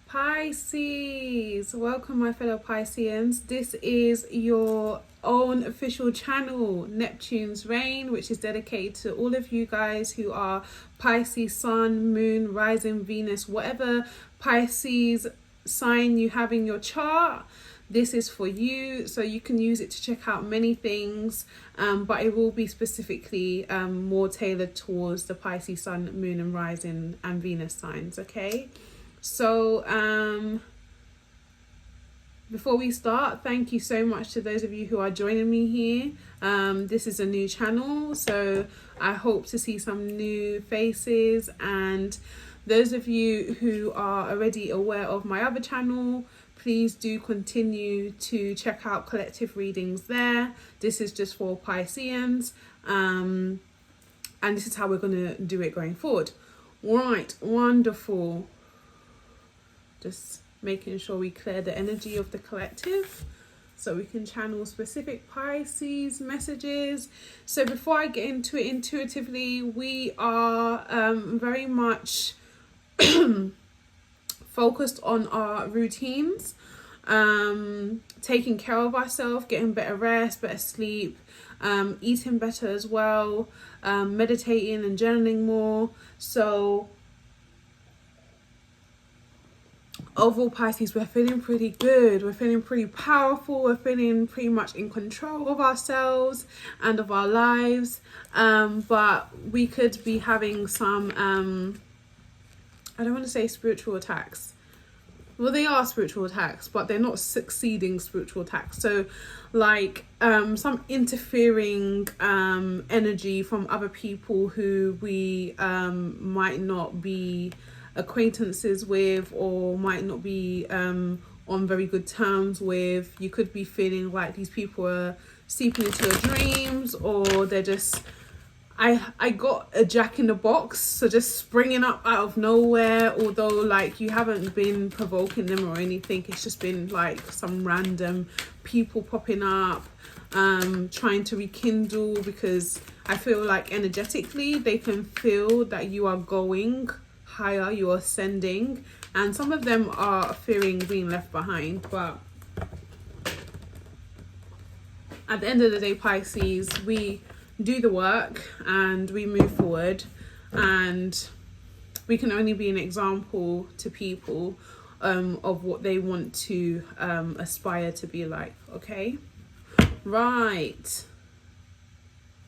Pisces, welcome my fellow Pisceans. This is your own official channel, Neptune's Reign, which is dedicated to all of you guys who are Pisces Sun, Moon, Rising, Venus, whatever Pisces sign you have in your chart. This is for you, so you can use it to check out many things, but it will be specifically more tailored towards the Pisces Sun, Moon and Rising and Venus signs, okay? So before we start, thank you so much to those of you who are joining me here. This is a new channel, so I hope to see some new faces, and those of you who are already aware of my other channel, please do continue to check out collective readings there. This is just for Pisceans, and this is how we're going to do it going forward. Right, wonderful. Just making sure we clear the energy of the collective so we can channel specific Pisces messages. So before I get into it intuitively, we are very much focused on our routines, taking care of ourselves, getting better rest, better sleep, eating better as well, meditating and journaling more. So overall, Pisces, we're feeling pretty good. We're feeling pretty powerful. We're feeling pretty much in control of ourselves and of our lives. But we could be having some, I don't want to say spiritual attacks. Well, they are spiritual attacks, but they're not succeeding spiritual attacks. So like some interfering energy from other people who we might not be acquaintances with, or might not be on very good terms with. You could be feeling like these people are seeping into your dreams, or they're just, I got a jack in the box, so just springing up out of nowhere, although like you haven't been provoking them or anything. It's just been like some random people popping up, trying to rekindle, because I feel like energetically they can feel that you are going higher, you're ascending, and some of them are fearing being left behind. But at the end of the day, Pisces, we do the work and we move forward, and we can only be an example to people of what they want to aspire to be like. Okay, right,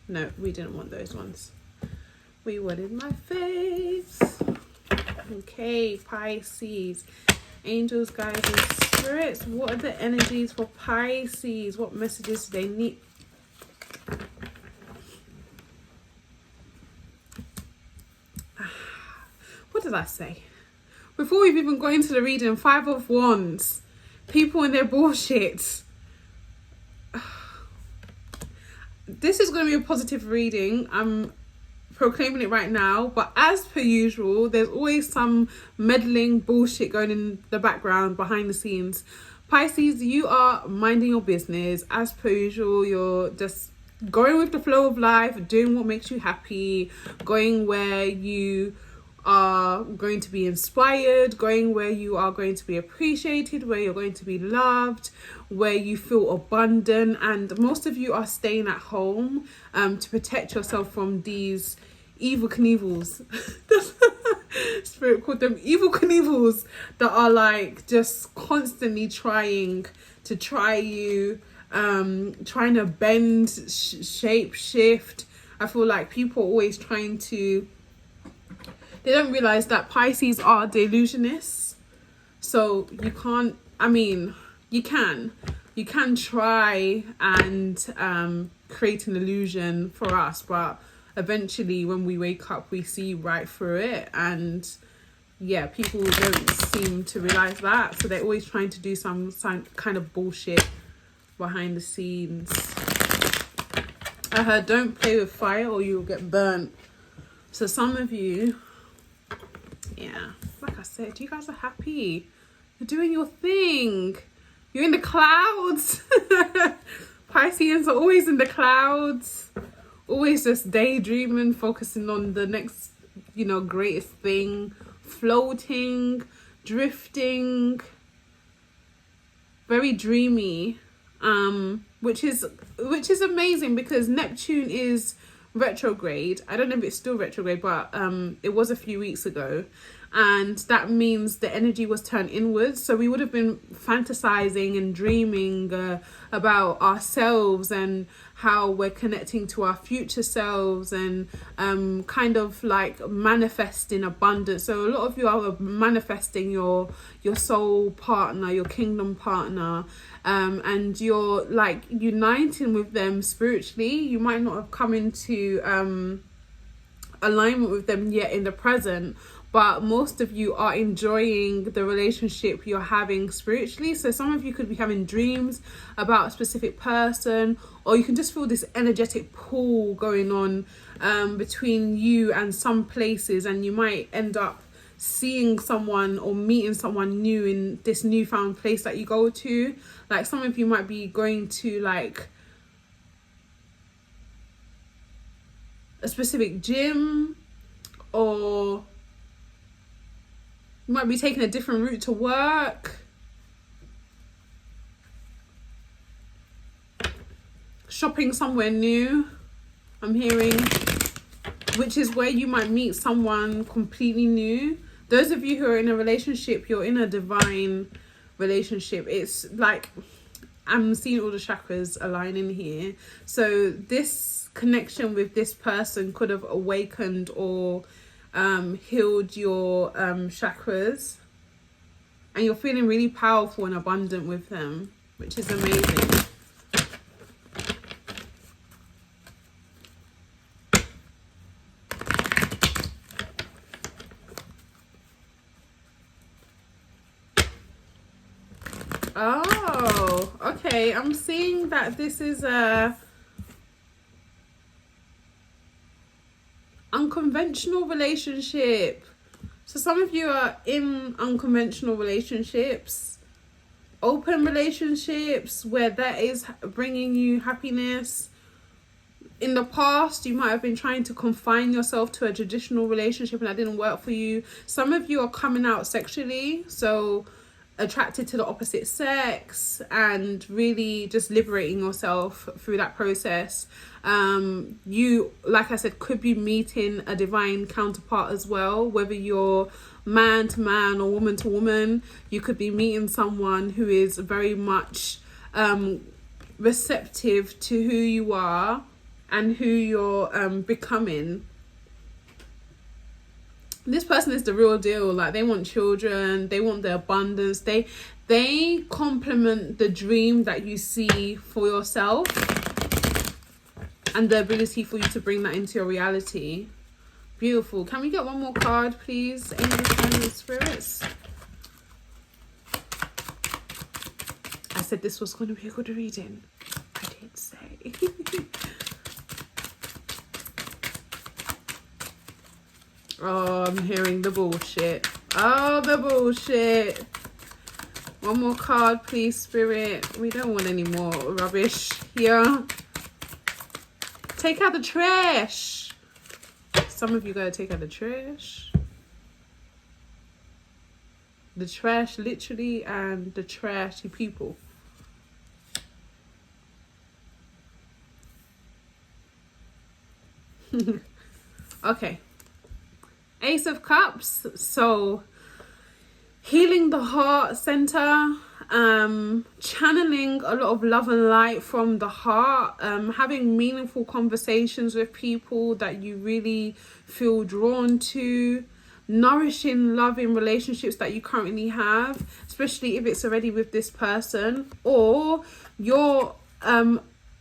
no, we didn't want those ones, we wanted my face. Okay, Pisces, angels, guides and spirits, what are the energies for Pisces? What messages do they need? What did I say? Before we've even got into the reading, Five of Wands, people and their bullshit. This is going to be a positive reading. I'm proclaiming it right now, but as per usual, there's always some meddling bullshit going in the background, behind the scenes. Pisces, you are minding your business as per usual. You're just going with the flow of life, doing what makes you happy, going where you are going to be inspired, going where you are going to be appreciated, where you're going to be loved, where you feel abundant. And most of you are staying at home to protect yourself from these evil Knievels. Spirit called them evil Knievels, that are like just constantly trying to try you, trying to bend, shape, shift. I feel like people are always trying to, they don't realize that Pisces are delusionists. So you can't, I mean, you can try and create an illusion for us, but eventually when we wake up, we see right through it. And yeah, people don't seem to realize that. So they're always trying to do some kind of bullshit behind the scenes. I heard, don't play with fire or you'll get burnt. So some of you, yeah, like I said, you guys are happy. You're doing your thing. You're in the clouds. Pisceans are always in the clouds. Always just daydreaming, focusing on the next, greatest thing. Floating, drifting, very dreamy, which is amazing because Neptune is retrograde. I don't know if it's still retrograde, but it was a few weeks ago, and that means the energy was turned inwards. So we would have been fantasizing and dreaming about ourselves and how we're connecting to our future selves, and kind of like manifesting abundance. So a lot of you are manifesting your soul partner, your kingdom partner, and you're like uniting with them spiritually. You might not have come into alignment with them yet in the present, but most of you are enjoying the relationship you're having spiritually. So some of you could be having dreams about a specific person, or you can just feel this energetic pull going on between you and some places, and you might end up seeing someone or meeting someone new in this newfound place that you go to. Like some of you might be going to like a specific gym, or you might be taking a different route to work. Shopping somewhere new, I'm hearing, which is where you might meet someone completely new. Those of you who are in a relationship, you're in a divine relationship. It's like, I'm seeing all the chakras aligning here. So this connection with this person could have awakened or healed your chakras, and you're feeling really powerful and abundant with them, which is amazing. Oh, okay. I'm seeing that this is a unconventional relationship. So some of you are in unconventional relationships, open relationships where that is bringing you happiness. In the past, you might have been trying to confine yourself to a traditional relationship and that didn't work for you. Some of you are coming out sexually, so attracted to the opposite sex, and really just liberating yourself through that process. You, like I said, could be meeting a divine counterpart as well, whether you're man to man or woman to woman. You could be meeting someone who is very much receptive to who you are and who you're becoming. This person is the real deal. Like, they want children, they want the abundance, they complement the dream that you see for yourself and the ability for you to bring that into your reality. Beautiful. Can we get one more card, please? Angels and spirits. I said this was going to be a good reading. I did say. Oh, I'm hearing the bullshit. Oh, the bullshit. One more card, please, Spirit. We don't want any more rubbish here. Take out the trash. Some of you gotta take out the trash. The trash, literally, and the trashy people. Okay. Ace of Cups. So healing the heart center, channeling a lot of love and light from the heart, having meaningful conversations with people that you really feel drawn to, nourishing loving relationships that you currently have, especially if it's already with this person, or your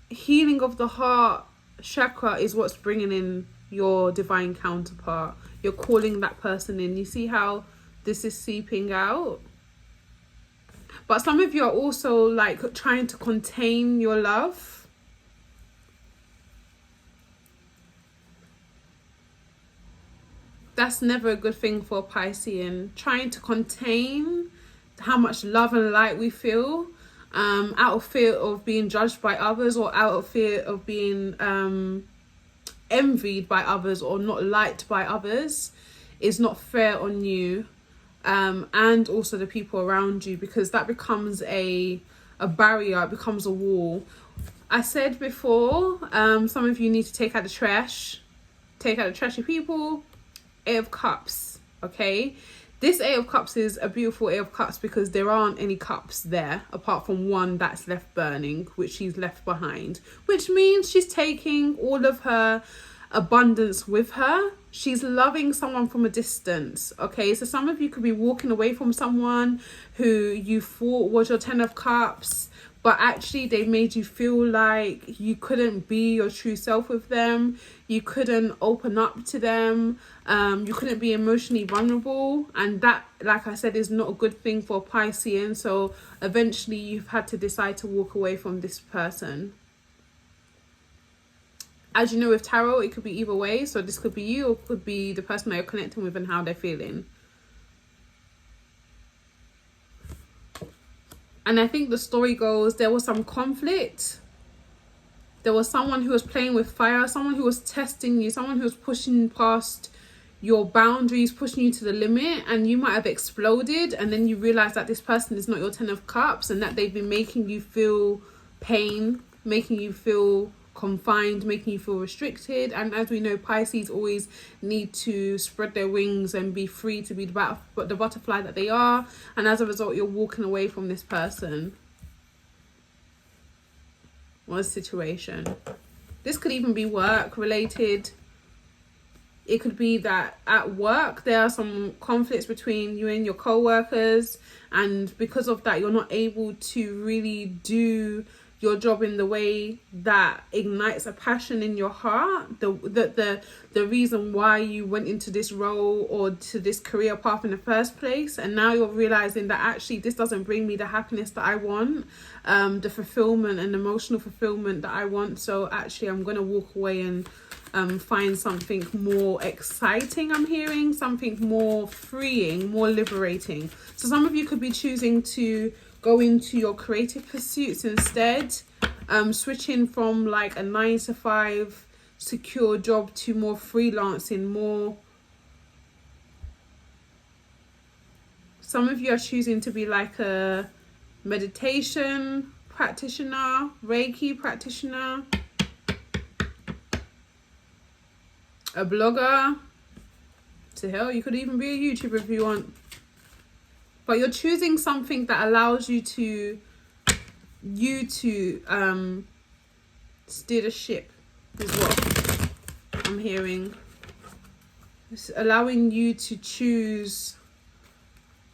healing of the heart chakra is what's bringing in your divine counterpart. You're calling that person in. You see how this is seeping out? But some of you are also like trying to contain your love. That's never a good thing for a Piscean. Trying to contain how much love and light we feel, out of fear of being judged by others, or out of fear of being envied by others or not liked by others, is not fair on you. and also the people around you, because that becomes a barrier, it becomes a wall. I said before, some of you need to take out the trash. Take out the trashy people. Eight of Cups, okay? This Eight of Cups is a beautiful Eight of Cups because there aren't any cups there apart from one that's left burning, which she's left behind, which means she's taking all of her abundance with her. She's loving someone from a distance, okay? So some of you could be walking away from someone who you thought was your Ten of Cups, but actually they made you feel like you couldn't be your true self with them. You couldn't open up to them. You couldn't be emotionally vulnerable. And that, like I said, is not a good thing for Piscean. So eventually you've had to decide to walk away from this person. As you know, with tarot, it could be either way. So this could be you, or it could be the person that you're connecting with and how they're feeling. And I think the story goes, there was some conflict. There was someone who was playing with fire, someone who was testing you, someone who was pushing past your boundaries, pushing you to the limit, and you might have exploded. And then you realize that this person is not your Ten of Cups, and that they've been making you feel pain, making you feel confined, making you feel restricted. And as we know, Pisces always need to spread their wings and be free to be the butterfly that they are. And as a result, you're walking away from this person or a situation. This could even be work related. It could be that at work there are some conflicts between you and your co-workers, and because of that you're not able to really do your job in the way that ignites a passion in your heart, the reason why you went into this role or to this career path in the first place. And now you're realizing that actually this doesn't bring me the happiness that I want, the fulfillment and emotional fulfillment that I want. So actually I'm going to walk away and find something more exciting. I'm hearing something more freeing, more liberating. So some of you could be choosing to go into your creative pursuits instead, switching from like a 9-to-5 secure job to more freelancing, more. Some of you are choosing to be like a meditation practitioner, Reiki practitioner, a blogger. To hell, you could even be a YouTuber if you want. But you're choosing something that allows you to steer the ship, is what I'm hearing. It's allowing you to choose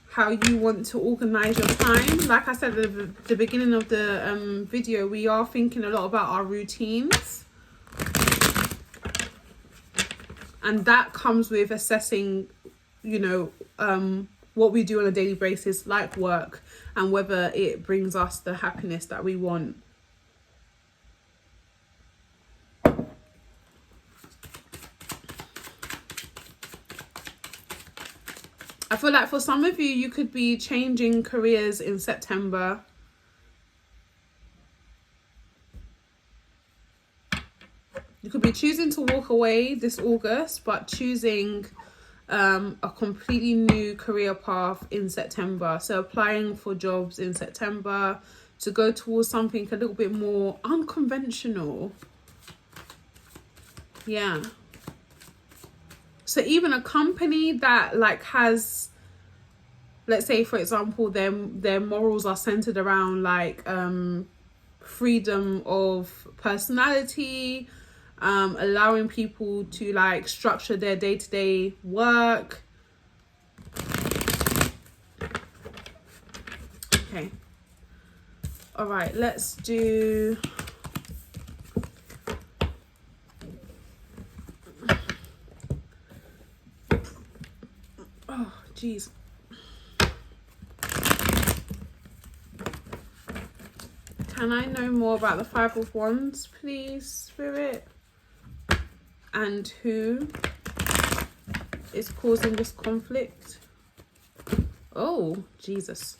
how you want to organize your time. Like I said at the beginning of the video, we are thinking a lot about our routines. And that comes with assessing, you know, what we do on a daily basis, like work, and whether it brings us the happiness that we want. I feel like for some of you, you could be changing careers in September. You could be choosing to walk away this August, but choosing a completely new career path in September. So applying for jobs in September to go towards something a little bit more unconventional. Yeah. So even a company that like has, let's say for example, their morals are centered around like freedom of personality, allowing people to like structure their day-to-day work. Okay, all right, let's do oh geez. Can I know more about the Five of Wands, please, Spirit? And who is causing this conflict? Oh, Jesus.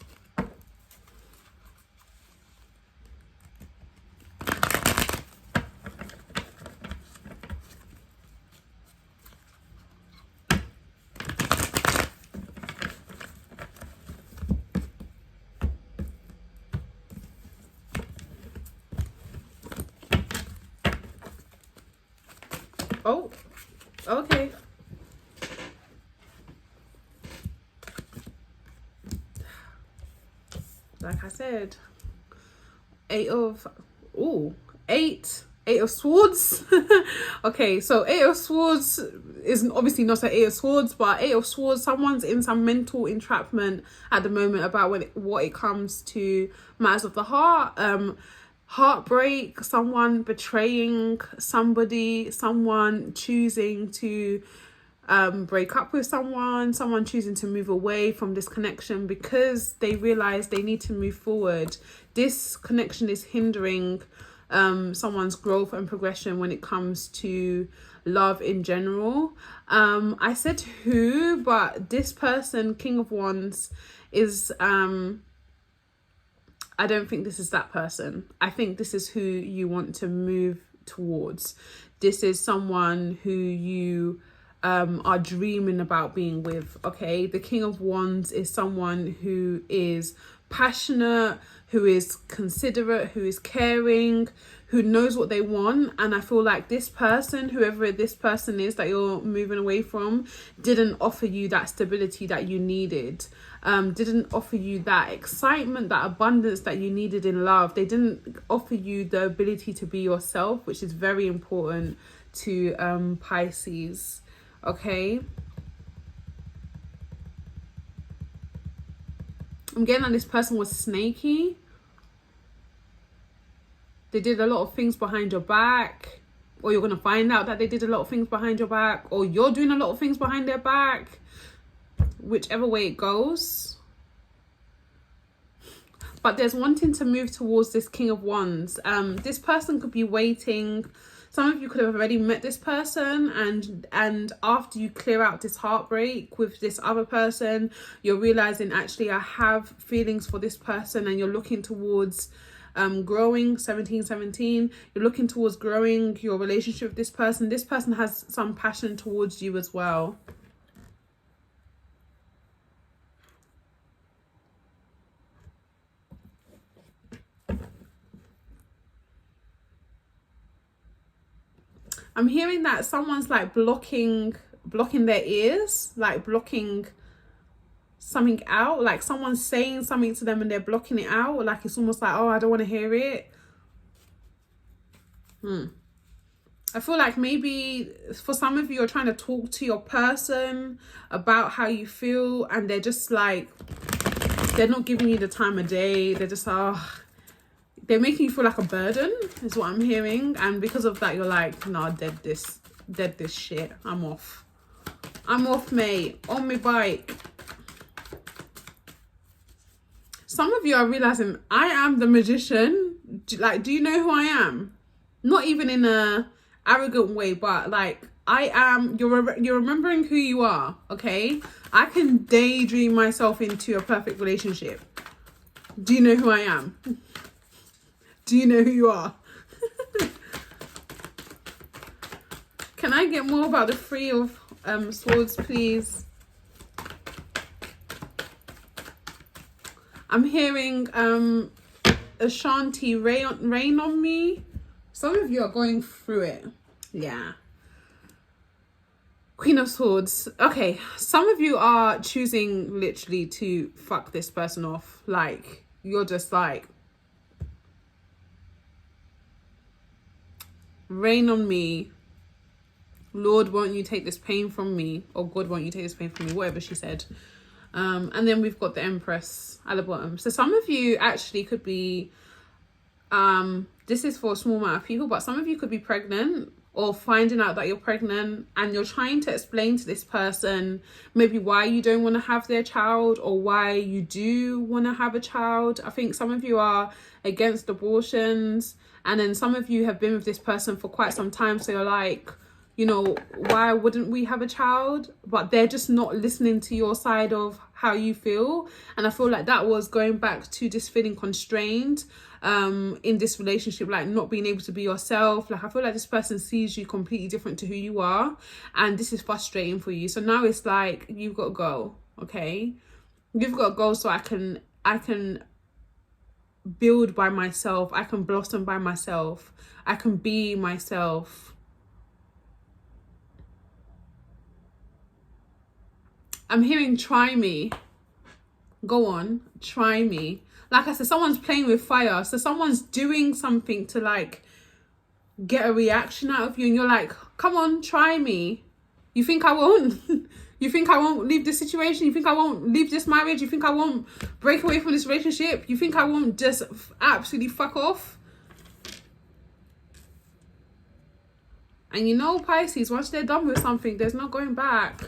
like I said, eight of swords. Okay, so eight of swords is obviously not an eight of swords, but eight of swords, someone's in some mental entrapment at the moment about what it comes to matters of the heart, heartbreak, someone betraying somebody, someone choosing to break up with someone choosing to move away from this connection because they realize they need to move forward. This connection is hindering someone's growth and progression when it comes to love in general. I said who, but this person, King of Wands, is I don't think this is that person. I think this is who you want to move towards. This is someone who you are dreaming about being with. Okay, the King of Wands is someone who is passionate, who is considerate, who is caring, who knows what they want. And I feel like this person, whoever this person is that you're moving away from, didn't offer you that stability that you needed, didn't offer you that excitement, that abundance that you needed in love. They didn't offer you the ability to be yourself, which is very important to Pisces. Okay, I'm getting that this person was snaky. They did a lot of things behind your back, or you're going to find out that they did a lot of things behind your back, or you're doing a lot of things behind their back, whichever way it goes. But there's wanting to move towards this King of Wands. This person could be waiting. Some of you could have already met this person, and after you clear out this heartbreak with this other person, you're realizing, actually, I have feelings for this person, and you're looking towards growing. 1717, you're looking towards growing your relationship with this person. This person has some passion towards you as well. I'm hearing that someone's like blocking their ears, like blocking something out, like someone's saying something to them and they're blocking it out, like it's almost like, oh, I don't want to hear it. I feel like maybe for some of you, you're trying to talk to your person about how you feel, and they're just like, they're not giving you the time of day. They're just they're making you feel like a burden, is what I'm hearing. And because of that, you're like, nah, dead this shit. I'm off, mate, on my bike. Some of you are realizing, I am the magician. Like, do you know who I am? Not even in a arrogant way, but like, I am, you're remembering who you are, okay? I can daydream myself into a perfect relationship. Do you know who I am? Do you know who you are? Can I get more about the Three of Swords, please? I'm hearing Ashanti, rain on me. Some of you are going through it. Yeah. Queen of Swords. Okay, some of you are choosing literally to fuck this person off. Like, you're just like, rain on me. Lord, won't you take this pain from me? Or God, won't you take this pain from me? Whatever she said. And then we've got the Empress at the bottom. So some of you actually could be, this is for a small amount of people, but some of you could be pregnant or finding out that you're pregnant, and you're trying to explain to this person maybe why you don't want to have their child or why you do want to have a child. I think some of you are against abortions, and then some of you have been with this person for quite some time, so you're like, you know, why wouldn't we have a child? But they're just not listening to your side of how you feel. And I feel like that was going back to just feeling constrained in this relationship, like not being able to be yourself. Like, I feel like this person sees you completely different to who you are, and this is frustrating for you. So now it's like, you've got to go, okay? You've got to go so I can build by myself. I can blossom by myself. I can be myself. I'm hearing try me. Go on, try me. Like I said, someone's playing with fire. So someone's doing something to like get a reaction out of you, and you're like, come on, try me. You think I won't? You think I won't leave this situation? You think I won't leave this marriage? You think I won't break away from this relationship? You think I won't just absolutely fuck off? And you know, Pisces, once they're done with something, there's no going back.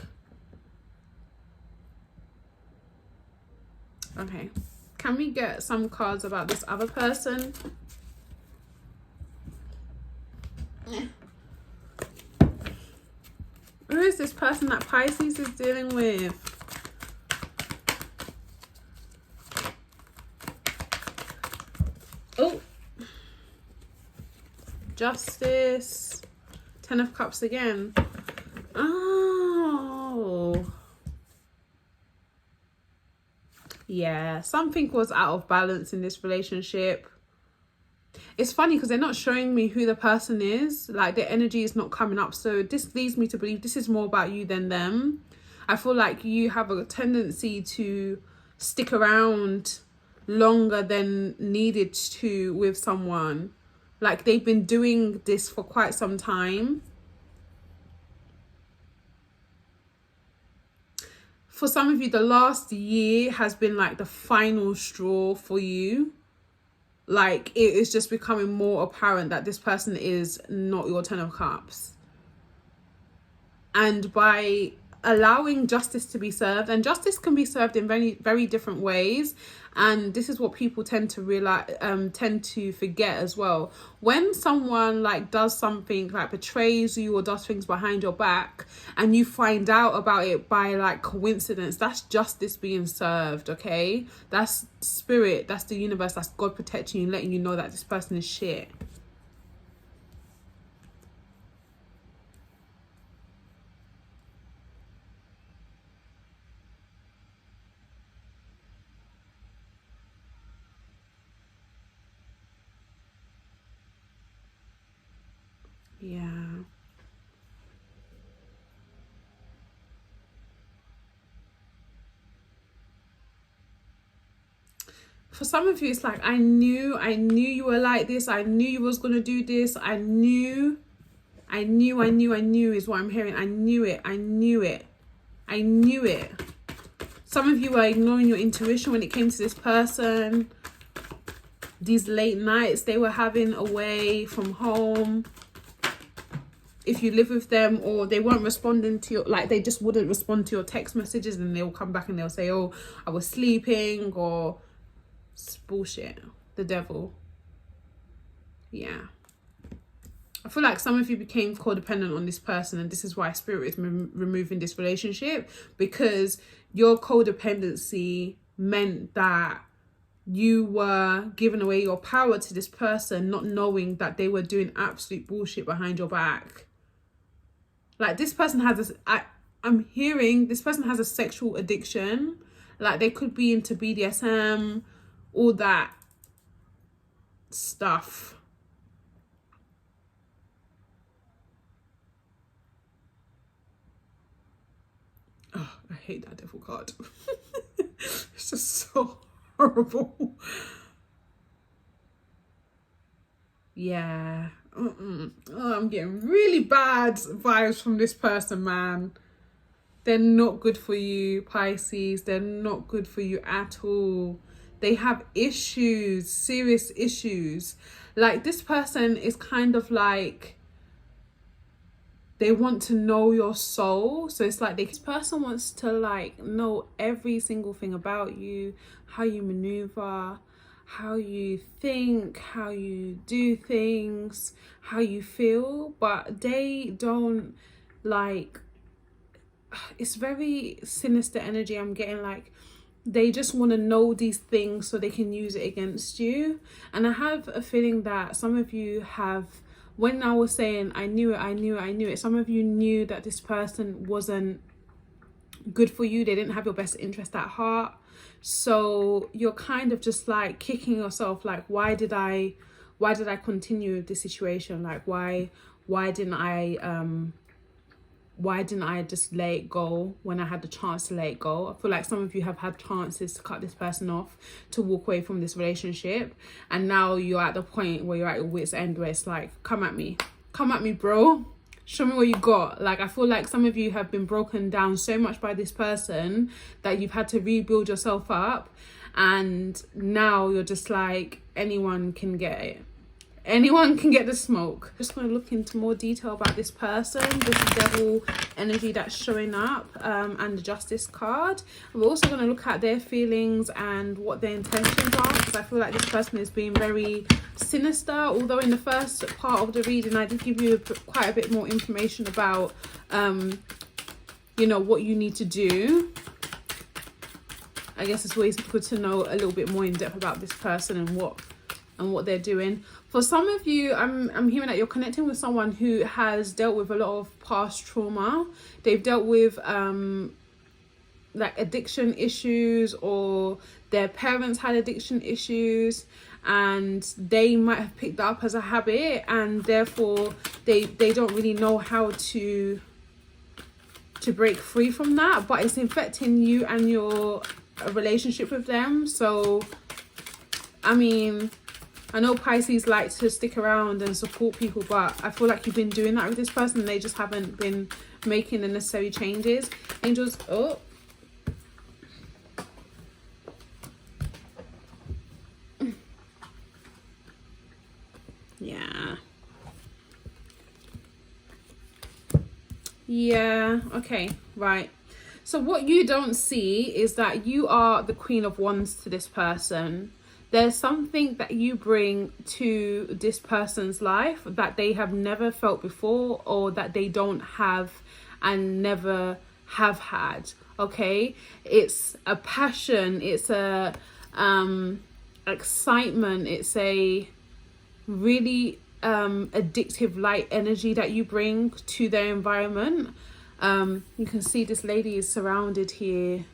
Okay. Can we get some cards about this other person? Who is this person that Pisces is dealing with? Oh. Justice. 10 of Cups again. Oh. Yeah, something was out of balance in this relationship. It's funny because they're not showing me who the person is. Like, their energy is not coming up. So this leads me to believe this is more about you than them. I feel like you have a tendency to stick around longer than needed to with someone. Like, they've been doing this for quite some time. For some of you, the last year has been like the final straw for you. Like, it is just becoming more apparent that this person is not your 10 of Cups. And by allowing justice to be served, and justice can be served in very, very different ways, and this is what people tend to realize, tend to forget as well. When someone like does something, like betrays you or does things behind your back, and you find out about it by like coincidence, that's justice being served. Okay, that's spirit, that's the universe, that's God protecting you, letting you know that this person is shit. Yeah. For some of you, it's like, I knew you were like this. I knew you was going to do this. I knew is what I'm hearing. I knew it. Some of you are ignoring your intuition when it came to this person. These late nights they were having away from home. If you live with them, or they weren't responding to your, like, they just wouldn't respond to your text messages, and they'll come back and they'll say, oh, I was sleeping, or it's bullshit. The devil. Yeah. I feel like some of you became codependent on this person, and this is why spirit is removing this relationship, because your codependency meant that you were giving away your power to this person, not knowing that they were doing absolute bullshit behind your back. Like, this person has I'm hearing this person has a sexual addiction. Like, they could be into BDSM, all that stuff. Oh, I hate that devil card. It's just so horrible. Yeah. Oh, I'm getting really bad vibes from this person, man. They're not good for you, Pisces. They're not good for you at all. They have issues, serious issues. Like, this person is kind of like, they want to know your soul. So it's like this person wants to like know every single thing about you, how you maneuver, how you think, how you do things, how you feel, but they don't like, it's very sinister energy I'm getting. Like, they just want to know these things so they can use it against you. And I have a feeling that some of you have, when I was saying I knew it, some of you knew that this person wasn't good for you. They didn't have your best interest at heart. So you're kind of just like kicking yourself, like, why did I continue this situation? Like, why didn't I why didn't I just let it go when I had the chance to let it go? I feel like some of you have had chances to cut this person off, to walk away from this relationship, and now you're at the point where you're at your wit's end, where it's like, come at me, bro, show me what you got. Like, I feel like some of you have been broken down so much by this person that you've had to rebuild yourself up, and now you're just like, anyone can get it. Anyone can get the smoke. Just going to look into more detail about this person, this devil energy that's showing up, and the justice card. We're also going to look at their feelings and what their intentions are, because I feel like this person is being very sinister. Although in the first part of the reading I did give you quite a bit more information about you know, what you need to do. I guess it's always good to know a little bit more in depth about this person and what they're doing. For some of you, I'm hearing that you're connecting with someone who has dealt with a lot of past trauma. They've dealt with like addiction issues, or their parents had addiction issues, and they might have picked that up as a habit, and therefore they don't really know how to break free from that, but it's infecting you and your relationship with them. So I mean, I know Pisces like to stick around and support people, but I feel like you've been doing that with this person. They just haven't been making the necessary changes. Angels, oh. Yeah. Yeah, okay, right. So what you don't see is that you are the Queen of Wands to this person. There's something that you bring to this person's life that they have never felt before, or that they don't have and never have had. Okay, it's a passion, it's a excitement, it's a really addictive light energy that you bring to their environment. You can see this lady is surrounded here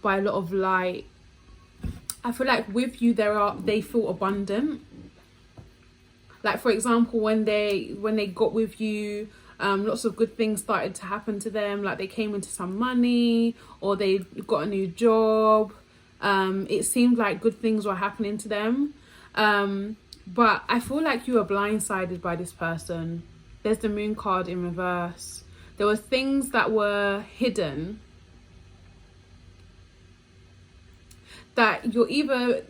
by a lot of light. I feel like with you they feel abundant. Like, for example, when they got with you, lots of good things started to happen to them. Like, they came into some money, or they got a new job. It seemed like good things were happening to them. But I feel like you were blindsided by this person. There's the Moon card in reverse. There were things that were hidden that you're either,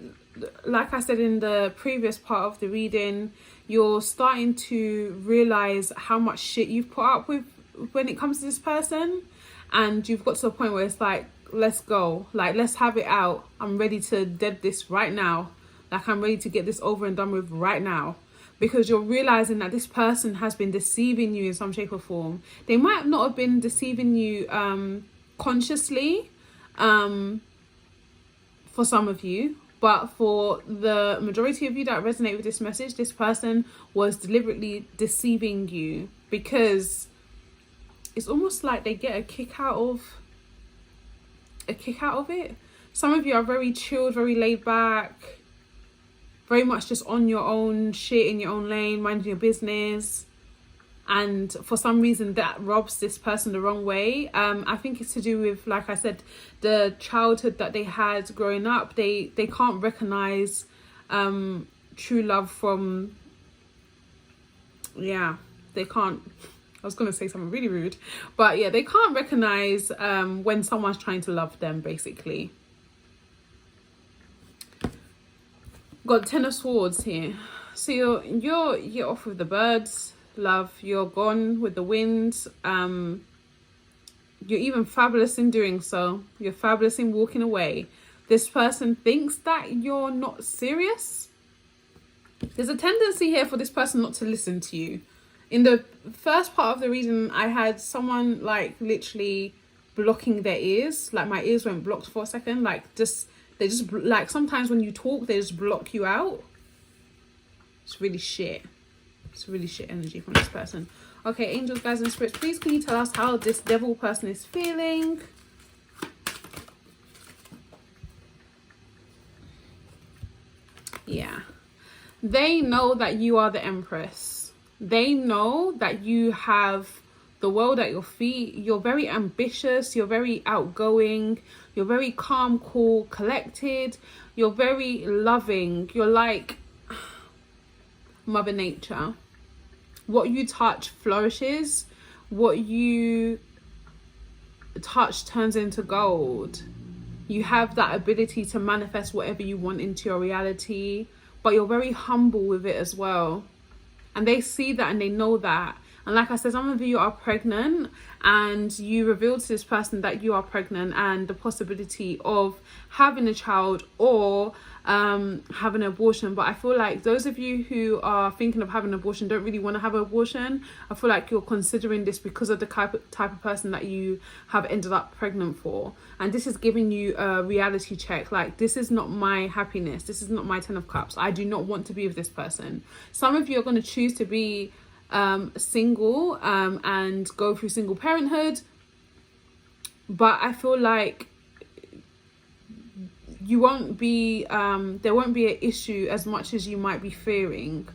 like I said in the previous part of the reading, you're starting to realize how much shit you've put up with when it comes to this person, and you've got to a point where it's like, let's go, like, let's have it out. I'm ready to dead this right now. Like, I'm ready to get this over and done with right now, because you're realizing that this person has been deceiving you in some shape or form. They might not have been deceiving you consciously, for some of you, but for the majority of you that resonate with this message, this person was deliberately deceiving you, because it's almost like they get a kick out of it. Some of you are very chilled, very laid back, very much just on your own shit, in your own lane, minding your business. And for some reason that rubs this person the wrong way. I think it's to do with, like I said, the childhood that they had growing up. They can't recognize true love from, yeah, they can't, I was going to say something really rude, but yeah, they can't recognize when someone's trying to love them, basically. Got 10 of Swords here. So you're off with the birds, love. You're gone with the wind. You're even fabulous in doing so. You're fabulous in walking away. This person thinks that you're not serious. There's a tendency here for this person not to listen to you. In the first part of the reading, I had someone like literally blocking their ears. Like, my ears went blocked for a second. Like, they just like, sometimes when you talk, they just block you out. It's really shit. It's really shit energy from this person. Okay, angels, guides, and spirits, please can you tell us how this devil person is feeling? Yeah. They know that you are the Empress. They know that you have the world at your feet. You're very ambitious, you're very outgoing, you're very calm, cool, collected, you're very loving. You're like Mother Nature. What you touch flourishes, what you touch turns into gold. You have that ability to manifest whatever you want into your reality, but you're very humble with it as well. And they see that and they know that. And like I said, some of you are pregnant and you reveal to this person that you are pregnant and the possibility of having a child or having an abortion. But I feel like those of you who are thinking of having an abortion don't really want to have an abortion. I feel like you're considering this because of the type of person that you have ended up pregnant for. And this is giving you a reality check. Like, this is not my happiness. This is not my 10 of cups. I do not want to be with this person. Some of you are going to choose to be single and go through single parenthood, but I feel like you won't be there won't be an issue as much as you might be fearing.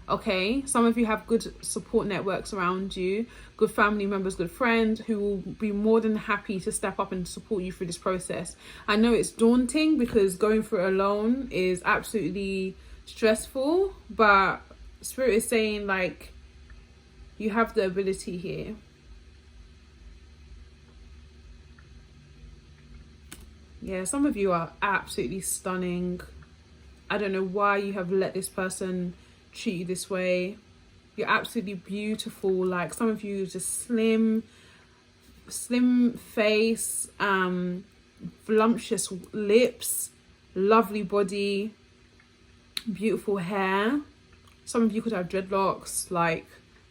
Okay, some of you have good support networks around you, good family members, good friends who will be more than happy to step up and support you through this process. I know it's daunting because going through it alone is absolutely stressful, but Spirit is saying, like, you have the ability here. Yeah, some of you are absolutely stunning. I don't know why you have let this person treat you this way. You're absolutely beautiful. Like, some of you just slim face, voluptuous lips, lovely body, beautiful hair. Some of you could have dreadlocks, like,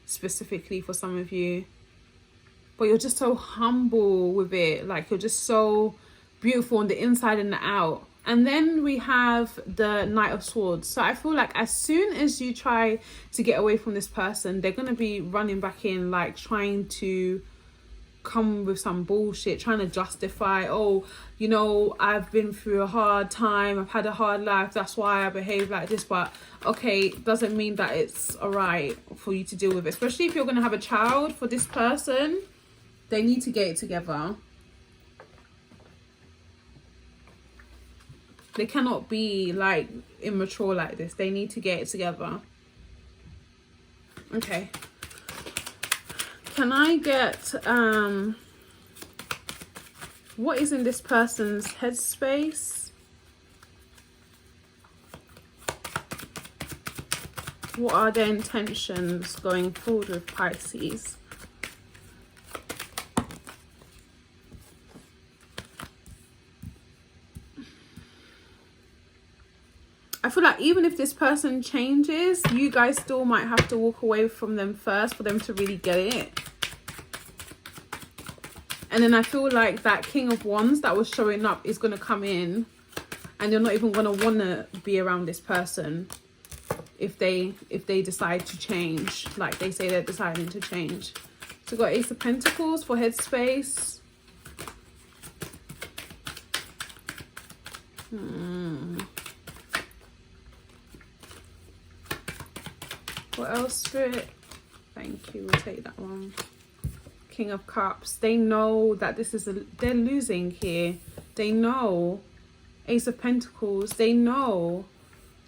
specifically for some of you, but you're just so humble with it. Like, you're just so beautiful on the inside and the out. And then we have the Knight of Swords. So I feel like as soon as you try to get away from this person, they're going to be running back in, like trying to come with some bullshit, trying to justify, oh, you know, I've been through a hard time, I've had a hard life, that's why I behave like this. But okay, doesn't mean that it's all right for you to deal with it. Especially if you're going to have a child for this person, they need to get it together. They cannot be like immature like this. They need to get it together. Okay. Can I get what is in this person's headspace? What are their intentions going forward with Pisces? I feel like even if this person changes, you guys still might have to walk away from them first for them to really get it. And then I feel like that King of Wands that was showing up is going to come in and you're not even going to want to be around this person if they decide to change, like they say they're deciding to change. So we've got Ace of Pentacles for headspace. What else, Spirit? Thank you, we'll take that one. King of Cups. They know that this is they're losing here. They know. Ace of Pentacles. They know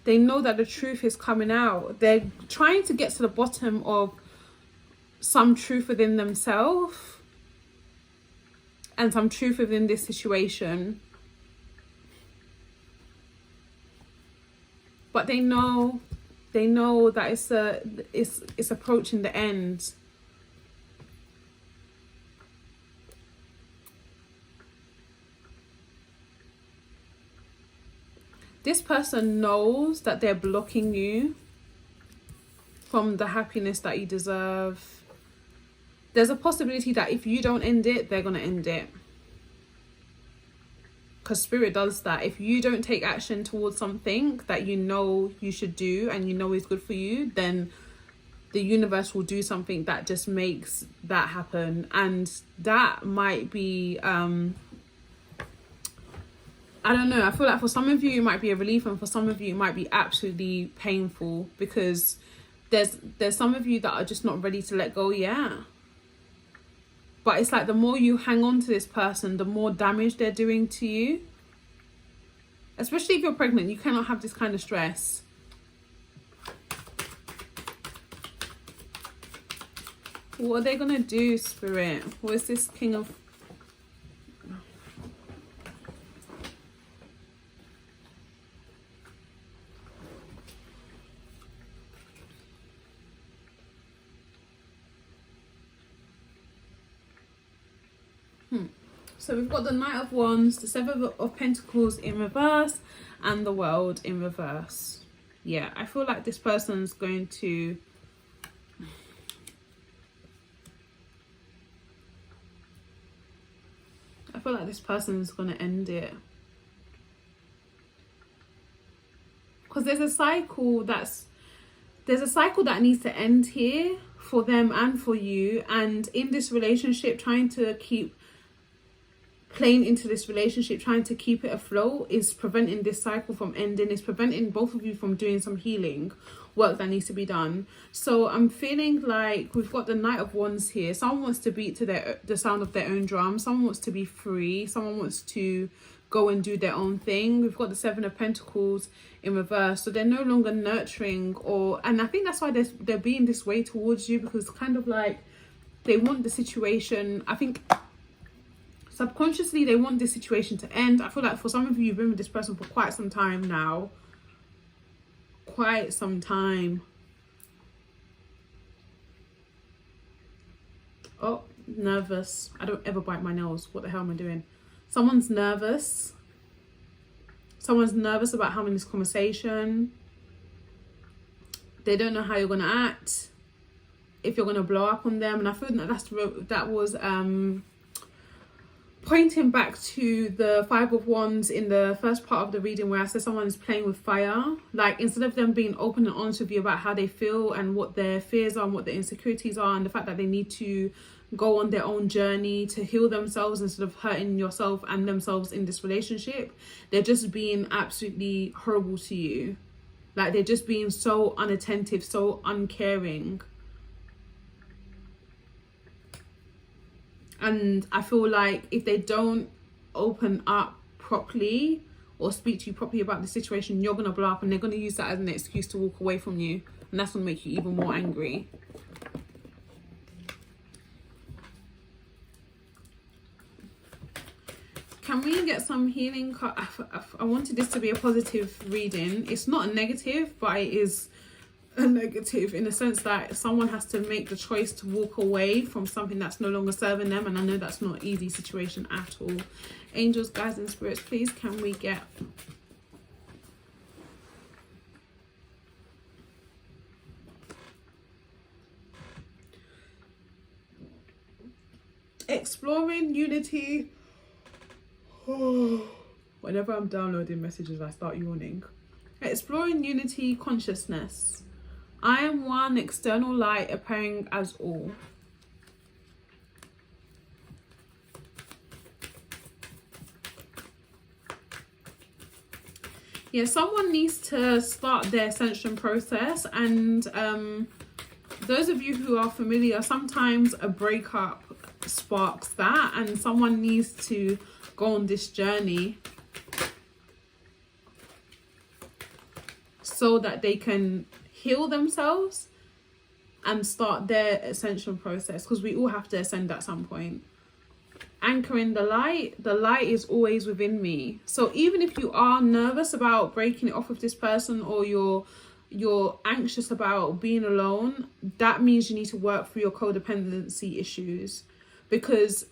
that the truth is coming out. They're trying to get to the bottom of some truth within themselves and some truth within this situation. But they know that it's approaching the end. This person knows that they're blocking you from the happiness that you deserve. There's a possibility that if you don't end it, they're going to end it. Because Spirit does that. If you don't take action towards something that you know you should do and you know is good for you, then the universe will do something that just makes that happen. And that might be I don't know, I feel like for some of you it might be a relief, and for some of you it might be absolutely painful, because there's some of you that are just not ready to let go yet. But it's like the more you hang on to this person, the more damage they're doing to you. Especially if you're pregnant, you cannot have this kind of stress. What are they gonna do, Spirit? What is this King of... So we've got the Knight of Wands, the Seven of Pentacles in reverse, and the World in reverse. Yeah, I feel like this person's going to... I feel like this person's going to end it. Because there's a cycle that needs to end here for them and for you. And in this relationship, trying to keep playing into this relationship, trying to keep it afloat, is preventing this cycle from ending. It's preventing both of you from doing some healing work that needs to be done. So I'm feeling like we've got the Knight of Wands here. Someone wants to beat to the sound of their own drum. Someone wants to be free. Someone wants to go and do their own thing. We've got the Seven of Pentacles in reverse. So they're no longer nurturing, and I think that's why they're being this way towards you, because kind of like they want the situation, I think subconsciously they want this situation to end. I feel like for some of you, you've been with this person for quite some time now. Quite some time. Oh, nervous. I don't ever bite my nails. What the hell am I doing? Someone's nervous. Someone's nervous about having this conversation. They don't know how you're going to act, if you're going to blow up on them. And I feel that was pointing back to the Five of Wands in the first part of the reading, where I said someone is playing with fire. Like, instead of them being open and honest with you about how they feel and what their fears are and what their insecurities are, and the fact that they need to go on their own journey to heal themselves instead of hurting yourself and themselves in this relationship, they're just being absolutely horrible to you. Like, they're just being so unattentive, so uncaring. And I feel like if they don't open up properly or speak to you properly about the situation, you're going to blow up, and they're going to use that as an excuse to walk away from you. And that's going to make you even more angry. Can we get some healing? I wanted this to be a positive reading. It's not a negative, but it is a negative in the sense that someone has to make the choice to walk away from something that's no longer serving them, and I know that's not an easy situation at all. Angels, guides and spirits, please can we get exploring unity? Whenever I'm downloading messages, I start yawning. Exploring unity consciousness. I am one, external light appearing as all. Yeah, someone needs to start their ascension process, and those of you who are familiar, sometimes a breakup sparks that, and someone needs to go on this journey so that they can heal themselves and start their ascension process, because we all have to ascend at some point. Anchoring the light is always within me. So even if you are nervous about breaking it off with this person, or you're anxious about being alone, that means you need to work through your codependency issues, because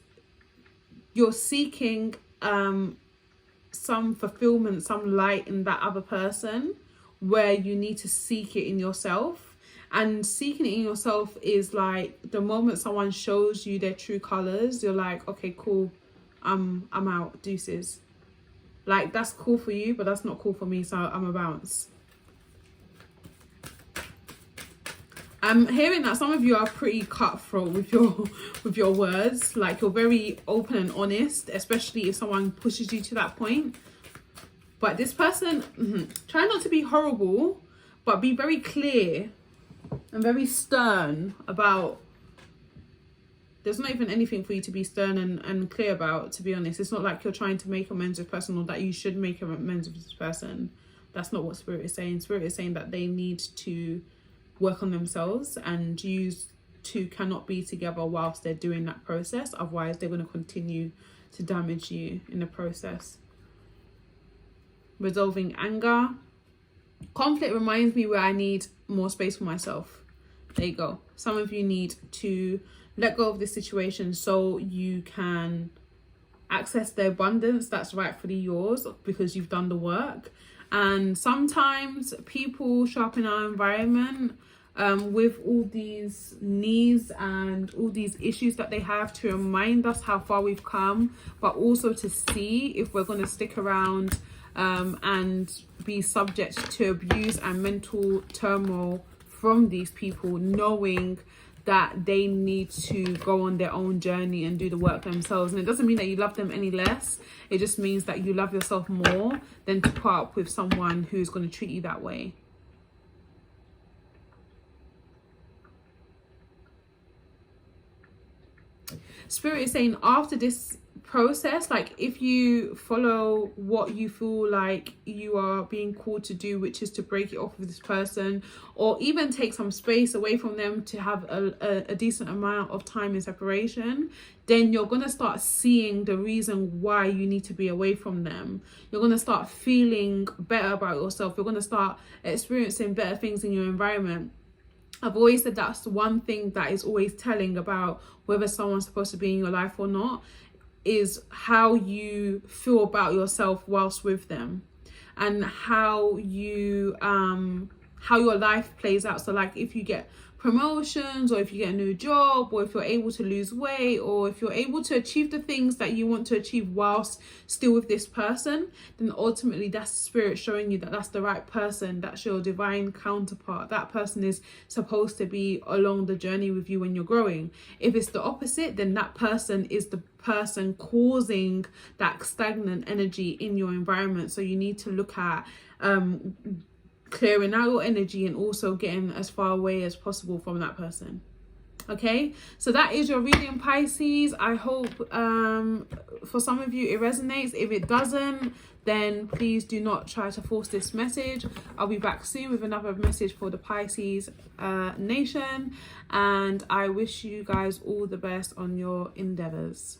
you're seeking some fulfillment, some light in that other person, where you need to seek it in yourself. And seeking it in yourself is like the moment someone shows you their true colors, you're like, okay, cool, I'm out, deuces. Like, that's cool for you, but that's not cool for me, so I'm a bounce. I'm hearing that some of you are pretty cutthroat with your words. Like, you're very open and honest, especially if someone pushes you to that point. But this person, try not to be horrible, but be very clear and very stern about There's not even anything for you to be stern and clear about, to be honest. It's not like you're trying to make amends with this person or that you should make amends with this person. That's not what Spirit is saying. Spirit is saying that they need to work on themselves, and you two cannot be together whilst they're doing that process. Otherwise, they're going to continue to damage you in the process. Resolving anger. Conflict reminds me where I need more space for myself. There you go. Some of you need to let go of this situation so you can access the abundance that's rightfully yours because you've done the work. And sometimes people show up in our environment with all these needs and all these issues that they have, to remind us how far we've come, but also to see if we're going to stick around and be subject to abuse and mental turmoil from these people, knowing that they need to go on their own journey and do the work themselves. And it doesn't mean that you love them any less. It just means that you love yourself more than to put up with someone who's going to treat you that way. Spirit is saying after this process, like if you follow what you feel like you are being called to do, which is to break it off with this person, or even take some space away from them to have a decent amount of time in separation, then you're going to start seeing the reason why you need to be away from them. You're going to start feeling better about yourself. You're going to start experiencing better things in your environment. I've always said that's one thing that is always telling about whether someone's supposed to be in your life or not, is how you feel about yourself whilst with them, and how you how your life plays out. So like if you get promotions, or if you get a new job, or if you're able to lose weight, or if you're able to achieve the things that you want to achieve whilst still with this person, then ultimately that's Spirit showing you that that's the right person, that's your divine counterpart. That person is supposed to be along the journey with you when you're growing. If it's the opposite, then that person is the person causing that stagnant energy in your environment. So you need to look at clearing out your energy and also getting as far away as possible from that person. Okay, so that is your reading, Pisces. I hope for some of you it resonates. If it doesn't, then please do not try to force this message. I'll be back soon with another message for the Pisces nation, and I wish you guys all the best on your endeavors.